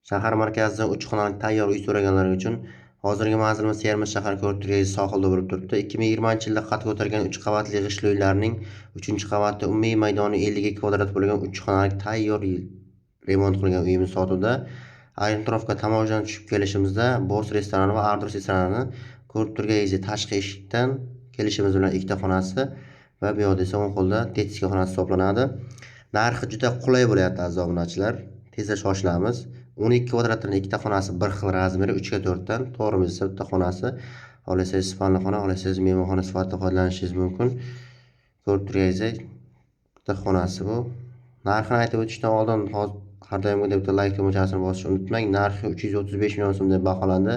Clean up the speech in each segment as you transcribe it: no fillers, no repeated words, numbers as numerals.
Shahar markazidan 3 xonali tayyor uy so'raganlar uchun hozirgi manzilimiz Termiz shahar ko'rtirgisi sohilda bo'lib turibdi. 2020-yilda qad ko'targan 3 qavatli g'ishtli uylarning 3-qavatida umumiy maydoni 52 kvadrat bo'lgan 3 xonali tayyor remont qilingan uyimiz sotuvda. Aeroportga tamoyildan tushib kelishimizda Boss restorani va Ardus restoranini ko'rib turganingizdek tashqi eshikdan kelishimiz bilan ikkita xonasi va bu yoqda esa o'ng qo'lda tetska xonasi hisoblanadi. Narxi juda qulay bo'lyapti aziz obunachilar. Tezda shoshilamiz. 12 kvadratdan ikkita xonasi bir xil razmeri 3 ga 4 dan, to'g'rimiz esa bitta xonasi. Xohlasangiz spalni xona, xohlasangiz mehmonxona sifatida foydalanishingiz mumkin. Ko'rib turganingizdek bitta xonasi bu. Narxini aytib o'tishdan oldin har doimgidek bitta like tugmachasini bosishni unutmang. Narxi 335 million so'm deb baholandi.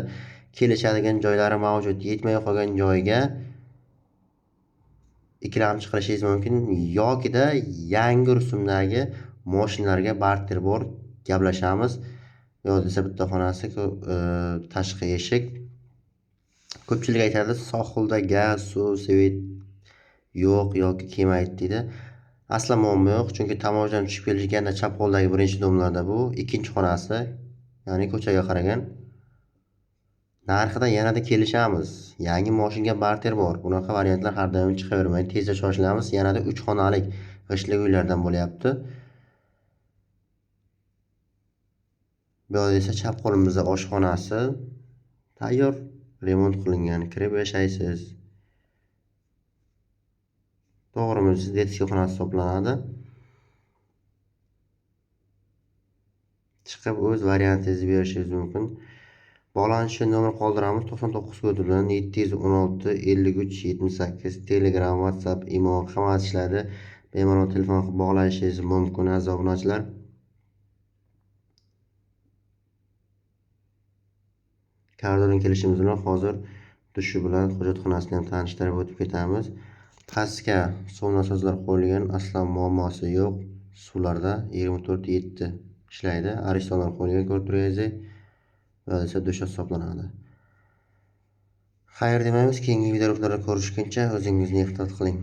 Kelishadigan joylari mavjud. Yetmay qolgan joyga ikkilamchi qilishingiz mumkin yoki-da yangi rusumdagi mashinalarga barter bor, gaplashamiz. Yo'q desa bitta xonasi, tashqi eshik. Ko'pchilik aytadi, sohilda gaz, suv, svet yo'q yoki kelmaydi deydi. Asla muammo yo'q, chunki tamoyildan tushib kelishganda chap qo'ldagi birinchi domlarda bu ikkinchi xonasi, ya'ni ko'chaga qaragan. Narxida yanada kelishamiz. Yangi mashinaga barter bor. Bunaqa variantlar har doim chiqavermaydi. Tezda shoshilamiz. Yanada 3 xonalik g'ishtli uylardan bo'lyapti. Bu yerda esa chap qo'limizda oshxonasi tayyor remont qilingan. Kirib yashaysiz. To'g'rimiz detskiy xonasi hisoblanadi. Chiqib o'z variantingizni berishingiz mumkin. Bog'lanish uchun nomer qoldiramiz. 99 kodi bilan 716 53 78 Telegram, WhatsApp, imo hammasi ishlaydi. Bemalol telefon qilib bog'lanishingiz mumkin aziz obunachilar. Kardordan kelishimiz bilan hozir dushi bilan hojatxonasini ham tanishtirib o'tib ketamiz. Pastga suv nasozlar qo'yilgan, aslo muammosi yo'q. Suvlarda 24/7 ishlaydi. Aristonlar qo'yilgan, ko'rib turganingizdek. Va esa dush hisoblanadi. Xayr demaymiz, keyingi videolarda ko'rishguncha o'zingizni ehtiyot qiling.